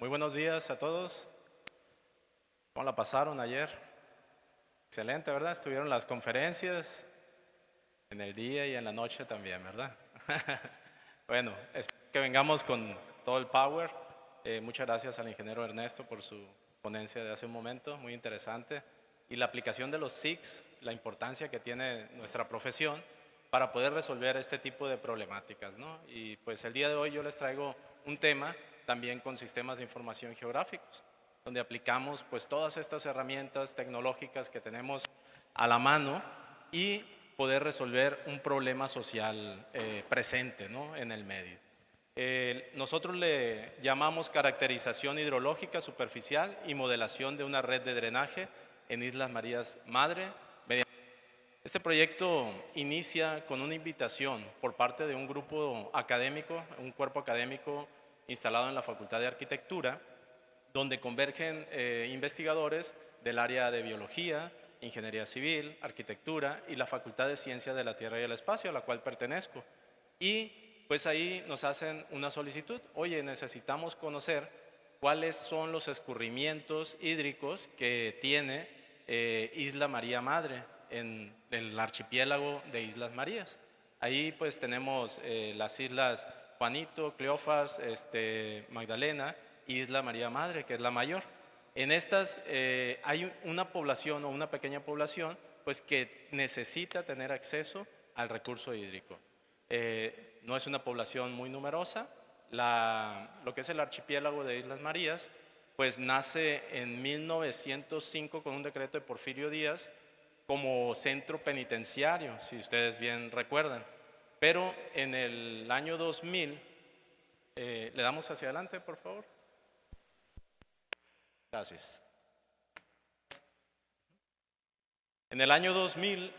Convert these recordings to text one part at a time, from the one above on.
Muy buenos días a todos. ¿Cómo la pasaron ayer? Excelente, ¿verdad? Estuvieron las conferencias en el día y en la noche también, ¿verdad? Bueno, espero que vengamos con todo el power. Muchas gracias al ingeniero Ernesto por su ponencia de hace un momento, muy interesante. Y la aplicación de los SIGs, la importancia que tiene nuestra profesión para poder resolver este tipo de problemáticas, ¿no? Y pues el día de hoy yo les traigo un tema también con sistemas de información geográficos, donde aplicamos pues todas estas herramientas tecnológicas que tenemos a la mano y poder resolver un problema social presente, ¿no?, en el medio. Nosotros le llamamos caracterización hidrológica superficial y modelación de una red de drenaje en Islas Marías Madre. Este proyecto inicia con una invitación por parte de un grupo académico, un cuerpo académico instalado en la Facultad de Arquitectura, donde convergen investigadores del área de biología, ingeniería civil, arquitectura y la Facultad de Ciencias de la Tierra y el Espacio, a la cual pertenezco. Y pues ahí nos hacen una solicitud: oye, necesitamos conocer cuáles son los escurrimientos hídricos que tiene Isla María Madre en el archipiélago de Islas Marías. Ahí pues tenemos las islas Juanito, Cleofas, Magdalena, Isla María Madre, que es la mayor. En estas hay una población o una pequeña población pues que necesita tener acceso al recurso hídrico. No es una población muy numerosa. Lo que es el archipiélago de Islas Marías pues nace en 1905 con un decreto de Porfirio Díaz como centro penitenciario, si ustedes bien recuerdan. Pero en el año 2000, ¿le damos hacia adelante, por favor? Gracias. En el año 2000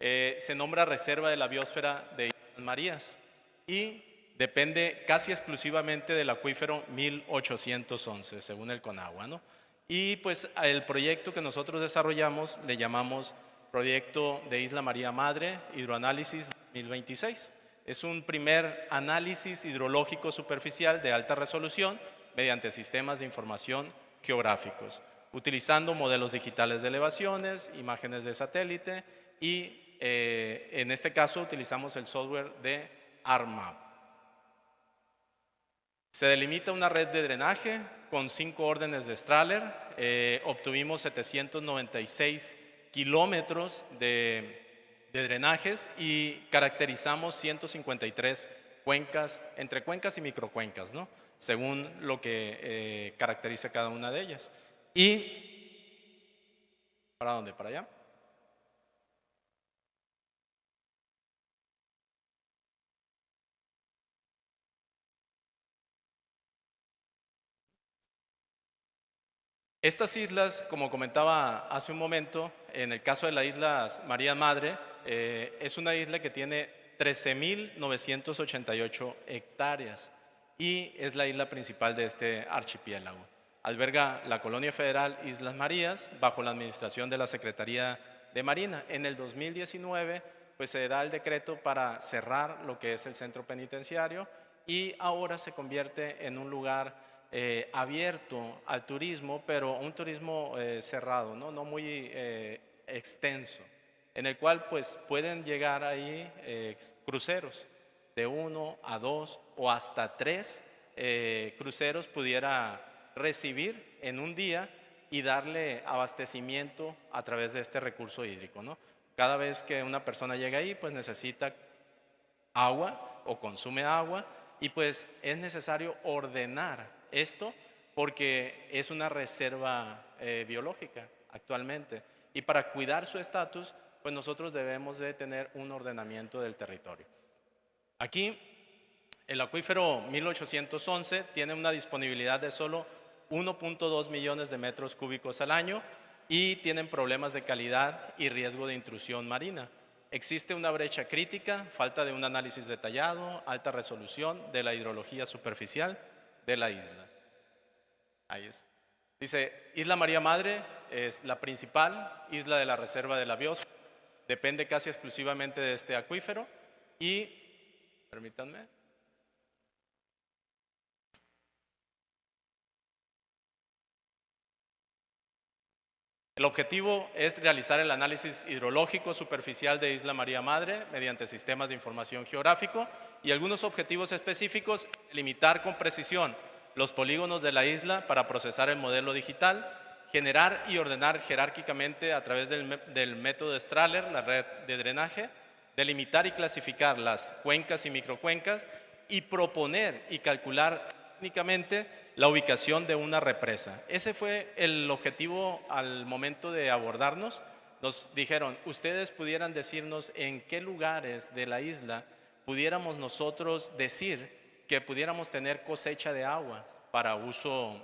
se nombra Reserva de la Biosfera de Islas Marías y depende casi exclusivamente del acuífero 1811, según el CONAGUA, ¿no? Y pues el proyecto que nosotros desarrollamos le llamamos Proyecto de Isla María Madre, Hidroanálisis 2026. Es un primer análisis hidrológico superficial de alta resolución mediante sistemas de información geográficos, utilizando modelos digitales de elevaciones, imágenes de satélite y en este caso utilizamos el software de ArcMap. Se delimita una red de drenaje con 5 órdenes de Strahler. Obtuvimos 796 kilómetros de drenajes y caracterizamos 153 cuencas, entre cuencas y microcuencas, ¿no?, según lo que caracteriza cada una de ellas. ¿Y para dónde? ¿Para allá? Estas islas, como comentaba hace un momento, en el caso de la isla María Madre, es una isla que tiene 13.988 hectáreas y es la isla principal de este archipiélago. Alberga la Colonia Federal Islas Marías bajo la administración de la Secretaría de Marina. En el 2019 pues se da el decreto para cerrar lo que es el centro penitenciario y ahora se convierte en un lugar abierto al turismo, pero un turismo cerrado, no muy extenso, en el cual pues pueden llegar ahí cruceros de 1 a 2 o hasta 3 cruceros pudiera recibir en un día y darle abastecimiento a través de este recurso hídrico, ¿no? Cada vez que una persona llega ahí pues necesita agua o consume agua y pues es necesario ordenar esto porque es una reserva biológica actualmente y para cuidar su estatus pues nosotros debemos de tener un ordenamiento del territorio. Aquí el acuífero 1811 tiene una disponibilidad de solo 1.2 millones de metros cúbicos al año y tienen problemas de calidad y riesgo de intrusión marina. Existe una brecha crítica, falta de un análisis detallado, alta resolución de la hidrología superficial de la isla. Ahí es. Dice, Isla María Madre es la principal isla de la Reserva de la Biosfera, depende casi exclusivamente de este acuífero y, permítanme, El objetivo es realizar el análisis hidrológico superficial de Isla María Madre mediante sistemas de información geográfico y algunos objetivos específicos: limitar con precisión los polígonos de la isla para procesar el modelo digital, generar y ordenar jerárquicamente a través del método Strahler la red de drenaje, delimitar y clasificar las cuencas y microcuencas y proponer y calcular técnicamente la ubicación de una represa. Ese fue el objetivo al momento de abordarnos. Nos dijeron, ustedes pudieran decirnos en qué lugares de la isla pudiéramos nosotros decir que pudiéramos tener cosecha de agua para uso,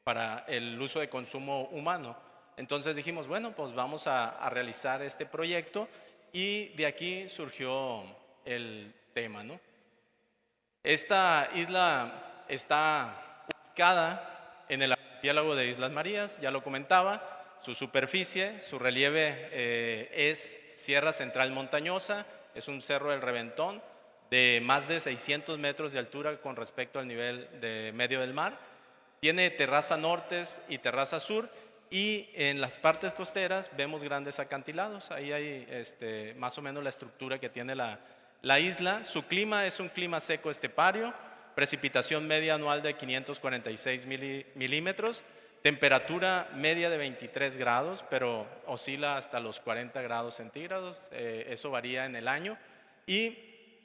para el uso de consumo humano. Entonces dijimos, bueno, pues vamos a realizar este proyecto y de aquí surgió el tema, ¿no? Esta isla está ubicada en el archipiélago de Islas Marías, ya lo comentaba. Su superficie, su relieve es Sierra Central Montañosa, es un cerro del Reventón de más de 600 metros de altura con respecto al nivel de medio del mar. Tiene terraza norte y terraza sur, y en las partes costeras vemos grandes acantilados. Ahí hay más o menos la estructura que tiene la isla. Su clima es un clima seco estepario, precipitación media anual de 546 milímetros, temperatura media de 23 grados, pero oscila hasta los 40 grados centígrados, eso varía en el año, y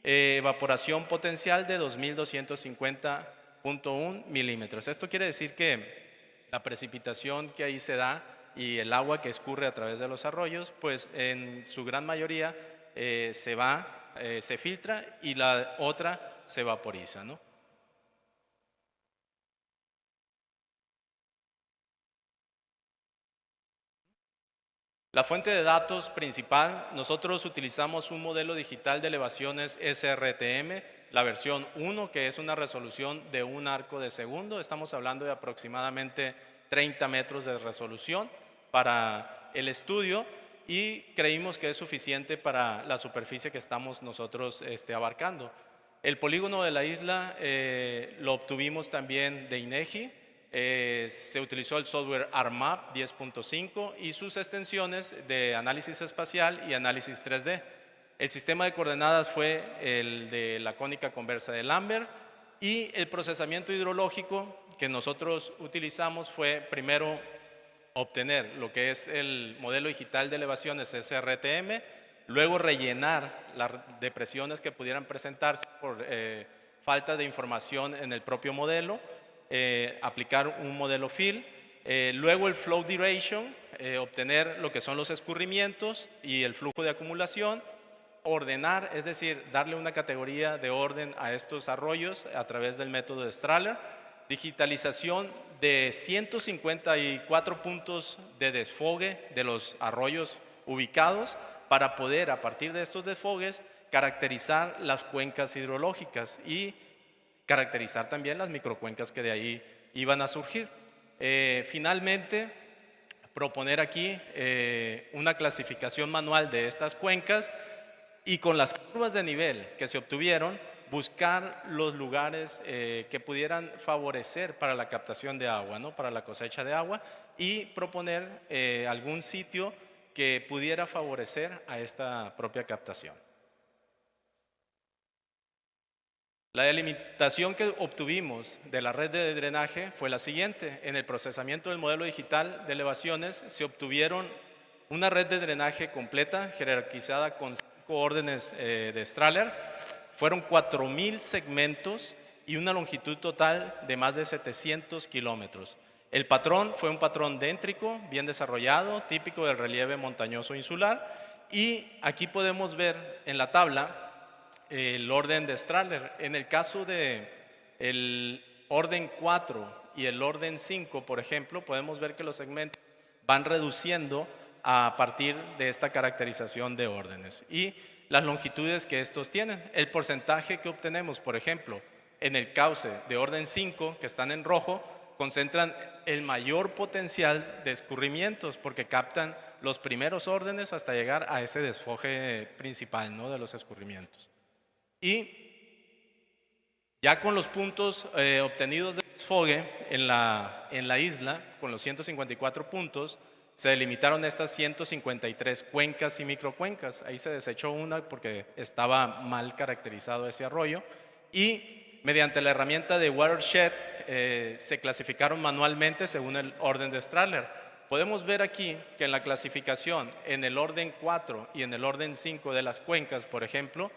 evaporación potencial de 2250.1 milímetros. Esto quiere decir que la precipitación que ahí se da y el agua que escurre a través de los arroyos, pues en su gran mayoría se filtra y la otra se vaporiza, ¿no? La fuente de datos principal, nosotros utilizamos un modelo digital de elevaciones SRTM, la versión 1, que es una resolución de 1 arco de segundo. Estamos hablando de aproximadamente 30 metros de resolución para el estudio, y creímos que es suficiente para la superficie que estamos nosotros abarcando. El polígono de la isla lo obtuvimos también de INEGI. Se utilizó el software ArcMap 10.5 y sus extensiones de análisis espacial y análisis 3D. El sistema de coordenadas fue el de la cónica conversa de Lambert, y el procesamiento hidrológico que nosotros utilizamos fue primero obtener lo que es el modelo digital de elevaciones SRTM, luego rellenar las depresiones que pudieran presentarse por falta de información en el propio modelo, aplicar un modelo fill, luego el flow duration, obtener lo que son los escurrimientos y el flujo de acumulación, ordenar, es decir, darle una categoría de orden a estos arroyos a través del método de Strahler, digitalización de 154 puntos de desfogue de los arroyos ubicados para poder, a partir de estos desfogues, caracterizar las cuencas hidrológicas y caracterizar también las microcuencas que de ahí iban a surgir. Finalmente, proponer aquí una clasificación manual de estas cuencas, y con las curvas de nivel que se obtuvieron, buscar los lugares que pudieran favorecer para la captación de agua, ¿no? Para la cosecha de agua, y proponer algún sitio que pudiera favorecer a esta propia captación. La delimitación que obtuvimos de la red de drenaje fue la siguiente. En el procesamiento del modelo digital de elevaciones se obtuvieron una red de drenaje completa, jerarquizada con 5 órdenes de Strahler. Fueron 4,000 segmentos y una longitud total de más de 700 kilómetros. El patrón fue un patrón déntrico, bien desarrollado, típico del relieve montañoso insular, y aquí podemos ver en la tabla el orden de Strahler. En el caso de el orden 4 y el orden 5, por ejemplo, podemos ver que los segmentos van reduciendo a partir de esta caracterización de órdenes y las longitudes que estos tienen. El porcentaje que obtenemos, por ejemplo, en el cauce de orden 5, que están en rojo, concentran el mayor potencial de escurrimientos porque captan los primeros órdenes hasta llegar a ese desfogue principal, ¿no?, de los escurrimientos. Y Ya con los puntos obtenidos de desfogue en la isla, con los 154 puntos, se delimitaron estas 153 cuencas y microcuencas. Ahí se desechó una porque estaba mal caracterizado ese arroyo y mediante la herramienta de Watershed se clasificaron manualmente según el orden de Strahler. Podemos ver aquí que en la clasificación, en el orden 4 y en el orden 5 de las cuencas, por ejemplo,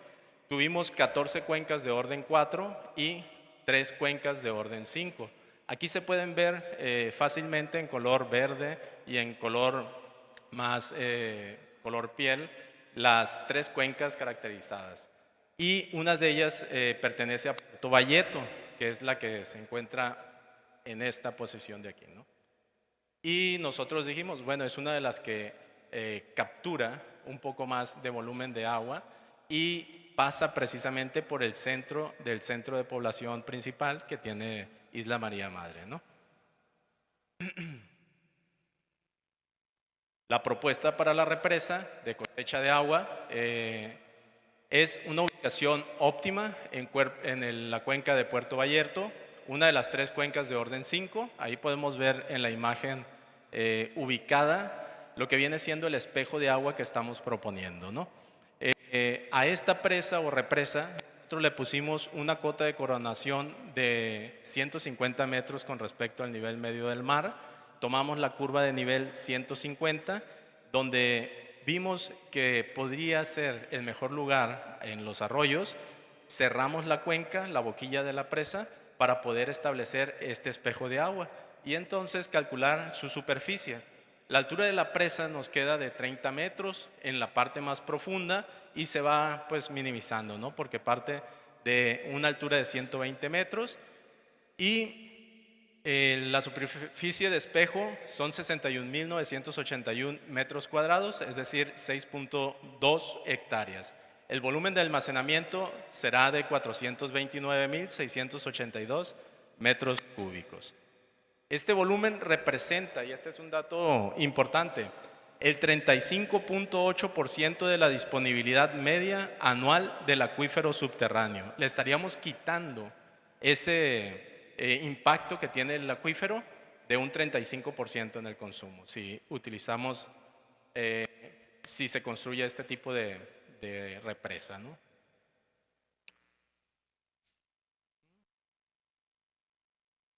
tuvimos 14 cuencas de orden 4 y 3 cuencas de orden 5. Aquí se pueden ver fácilmente en color verde y en color más color piel las 3 cuencas caracterizadas. Y una de ellas pertenece a Puerto Valleto, que es la que se encuentra en esta posición de aquí, ¿no? Y nosotros dijimos, bueno, es una de las que captura un poco más de volumen de agua y pasa precisamente por el centro del centro de población principal que tiene Isla María Madre, ¿no? La propuesta para la represa de cosecha de agua es una ubicación óptima en la cuenca de Puerto Vallarta, una de las 3 cuencas de orden 5. Ahí podemos ver en la imagen ubicada lo que viene siendo el espejo de agua que estamos proponiendo, ¿no? A esta presa o represa nosotros le pusimos una cota de coronación de 150 metros con respecto al nivel medio del mar. Tomamos la curva de nivel 150, donde vimos que podría ser el mejor lugar en los arroyos. Cerramos la cuenca, la boquilla de la presa, para poder establecer este espejo de agua y entonces calcular su superficie. La altura de la presa nos queda de 30 metros en la parte más profunda y se va pues minimizando, ¿no? Porque parte de una altura de 120 metros y la superficie de espejo son 61.981 metros cuadrados, es decir, 6.2 hectáreas. El volumen de almacenamiento será de 429.682 metros cúbicos. Este volumen representa, y este es un dato importante, el 35.8% de la disponibilidad media anual del acuífero subterráneo. Le estaríamos quitando ese impacto que tiene el acuífero de un 35% en el consumo, si utilizamos, si se construye este tipo de represa, ¿no?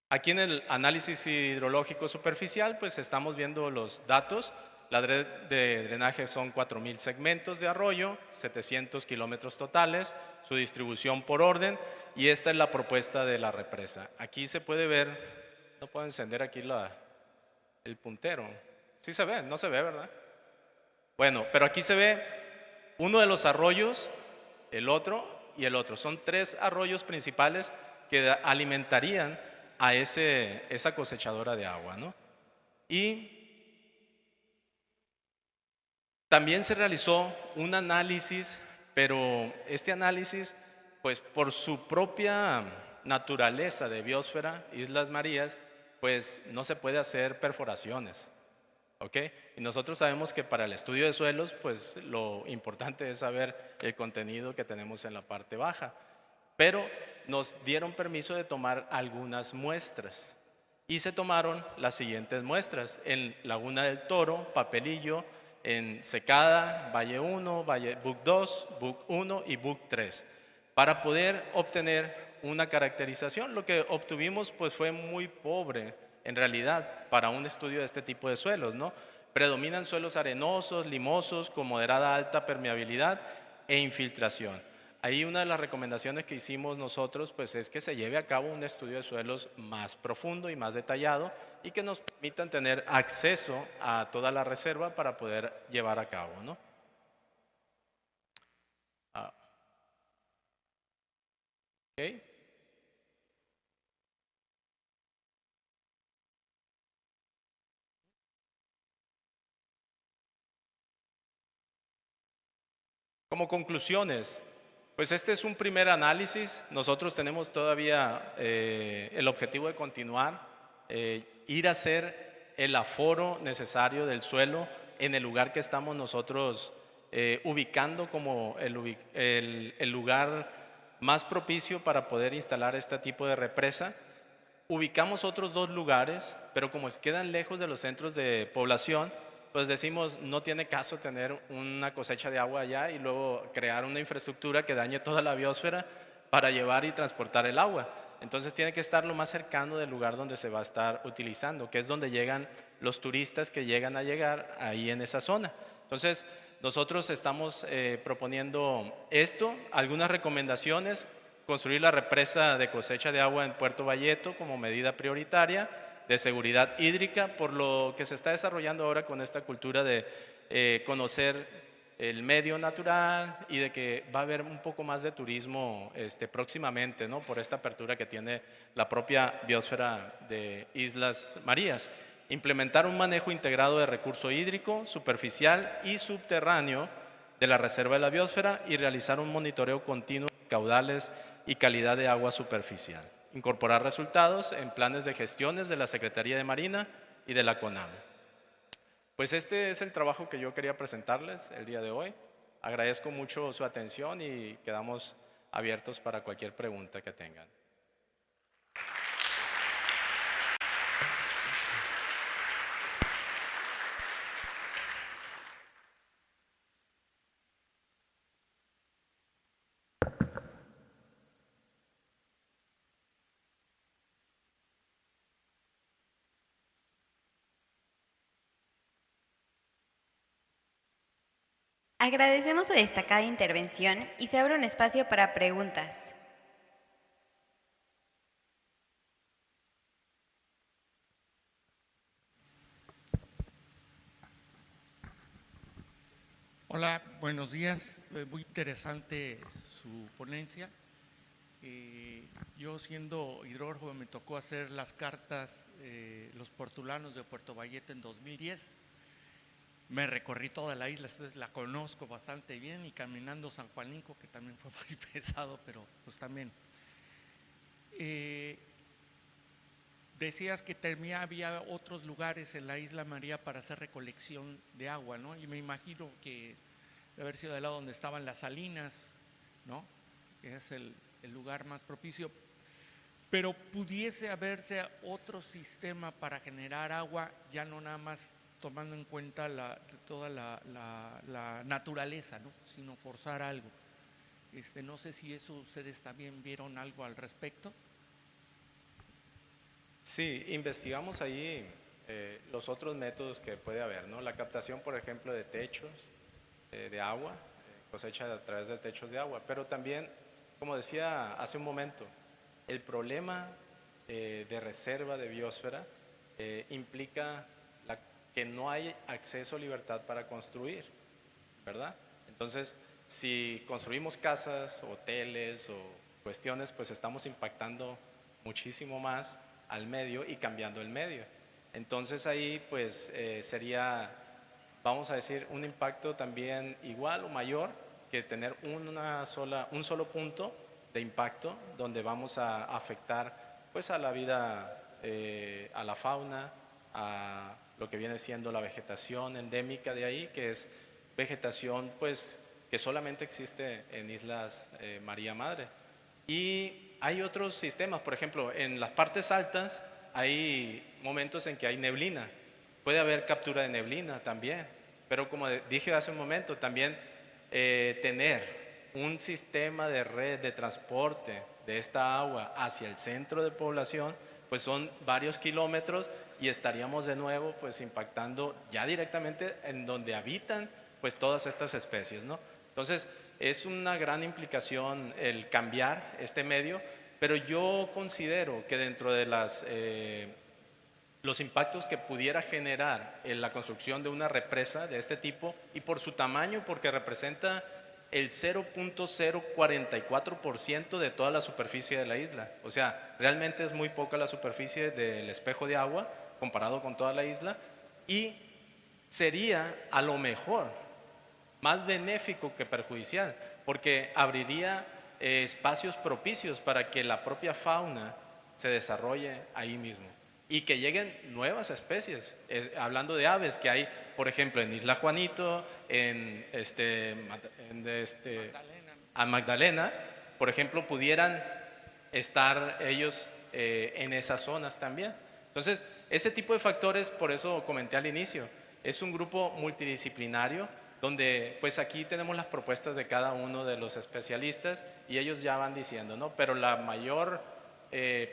Aquí en el análisis hidrológico superficial, pues estamos viendo los datos. La red de drenaje son 4.000 segmentos de arroyo, 700 kilómetros totales, su distribución por orden, y esta es la propuesta de la represa. Aquí se puede ver, no puedo encender aquí el puntero. Sí se ve, no se ve, ¿verdad? Bueno, pero aquí se ve uno de los arroyos, el otro y el otro. Son 3 arroyos principales que alimentarían a esa cosechadora de agua, ¿no? Y también se realizó un análisis, pero este análisis, pues por su propia naturaleza de biosfera, Islas Marías, pues no se puede hacer perforaciones, ¿ok? Y nosotros sabemos que para el estudio de suelos, pues lo importante es saber el contenido que tenemos en la parte baja. Pero nos dieron permiso de tomar algunas muestras y se tomaron las siguientes muestras en Laguna del Toro, Papelillo, en Secada, Valle 1, Buc 2, Buc 1 y Buc 3 para poder obtener una caracterización. Lo que obtuvimos pues fue muy pobre en realidad para un estudio de este tipo de suelos, ¿no? Predominan suelos arenosos, limosos, con moderada alta permeabilidad e infiltración. Ahí una de las recomendaciones que hicimos nosotros pues es que se lleve a cabo un estudio de suelos más profundo y más detallado y que nos permitan tener acceso a toda la reserva para poder llevar a cabo, ¿no? Okay. Como conclusiones, pues este es un primer análisis. Nosotros tenemos todavía el objetivo de continuar, ir a hacer el aforo necesario del suelo en el lugar que estamos nosotros ubicando como el lugar más propicio para poder instalar este tipo de represa. Ubicamos otros 2 lugares, pero como quedan lejos de los centros de población, pues decimos, no tiene caso tener una cosecha de agua allá y luego crear una infraestructura que dañe toda la biosfera para llevar y transportar el agua. Entonces tiene que estar lo más cercano del lugar donde se va a estar utilizando, que es donde llegan los turistas que llegan a llegar ahí en esa zona. Entonces nosotros estamos proponiendo esto, algunas recomendaciones: construir la represa de cosecha de agua en Puerto Valleto como medida prioritaria de seguridad hídrica, por lo que se está desarrollando ahora con esta cultura de conocer el medio natural y de que va a haber un poco más de turismo próximamente, ¿no? Por esta apertura que tiene la propia biosfera de Islas Marías. Implementar un manejo integrado de recurso hídrico, superficial y subterráneo de la reserva de la biosfera y realizar un monitoreo continuo de caudales y calidad de agua superficial. Incorporar resultados en planes de gestiones de la Secretaría de Marina y de la CONAM. Pues este es el trabajo que yo quería presentarles el día de hoy. Agradezco mucho su atención y quedamos abiertos para cualquier pregunta que tengan. Agradecemos su destacada intervención y se abre un espacio para preguntas. Hola, buenos días. Muy interesante su ponencia. Yo, siendo hidrógrafo, me tocó hacer las cartas, los portulanos de Puerto Valleto en 2010. Me recorrí toda la isla, entonces la conozco bastante bien, y caminando San Juanico, que también fue muy pesado, pero pues también. Decías que también había otros lugares en la Isla María para hacer recolección de agua, ¿no? Y me imagino que de haber sido del lado donde estaban las salinas, ¿no? Que es el lugar más propicio. Pero pudiese haberse otro sistema para generar agua, ya no nada más tomando en cuenta toda la naturaleza, ¿no? Sino forzar algo. No sé si eso ustedes también vieron algo al respecto. Sí, investigamos ahí los otros métodos que puede haber, ¿no? La captación, por ejemplo, de techos de agua, cosecha a través de techos de agua, pero también, como decía hace un momento, el problema de reserva de biosfera implica que no hay acceso o libertad para construir, ¿verdad? Entonces, si construimos casas, hoteles o cuestiones, pues estamos impactando muchísimo más al medio y cambiando el medio. Entonces ahí pues sería, vamos a decir, un impacto también igual o mayor que tener un solo punto de impacto donde vamos a afectar pues a la vida, a la fauna, a lo que viene siendo la vegetación endémica de ahí, que es vegetación pues que solamente existe en Islas María Madre. Y hay otros sistemas, por ejemplo, en las partes altas hay momentos en que hay neblina, puede haber captura de neblina también, pero como dije hace un momento, también tener un sistema de red de transporte de esta agua hacia el centro de población, pues son varios kilómetros y estaríamos de nuevo pues impactando ya directamente en donde habitan pues todas estas especies, ¿no? Entonces es una gran implicación el cambiar este medio, pero yo considero que dentro de los impactos que pudiera generar en la construcción de una represa de este tipo, y por su tamaño, porque representa el 0.044% de toda la superficie de la isla. O sea, realmente es muy poca la superficie del espejo de agua comparado con toda la isla, y sería a lo mejor más benéfico que perjudicial, porque abriría espacios propicios para que la propia fauna se desarrolle ahí mismo y que lleguen nuevas especies. Hablando de aves, que hay, por ejemplo, en Isla Juanito, a Magdalena, por ejemplo, pudieran estar ellos en esas zonas también. Entonces, ese tipo de factores, por eso comenté al inicio, es un grupo multidisciplinario donde pues aquí tenemos las propuestas de cada uno de los especialistas y ellos ya van diciendo, ¿no? Pero la mayor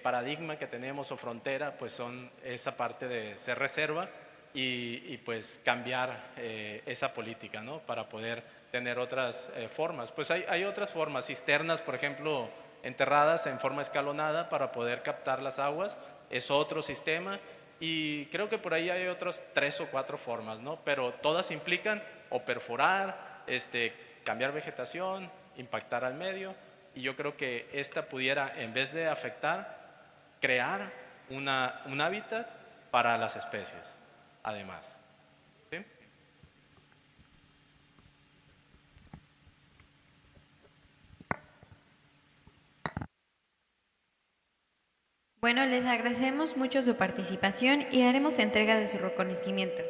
paradigma que tenemos o frontera pues son esa parte de ser reserva y pues cambiar esa política, ¿no? Para poder tener otras formas. Pues hay otras formas, cisternas, por ejemplo, enterradas en forma escalonada para poder captar las aguas, es otro sistema y creo que por ahí hay otras 3 o 4 formas, ¿no? Pero todas implican o perforar, cambiar vegetación, impactar al medio y yo creo que esta pudiera, en vez de afectar, crear un hábitat para las especies, además. ¿Sí? Bueno, les agradecemos mucho su participación y haremos entrega de su reconocimiento.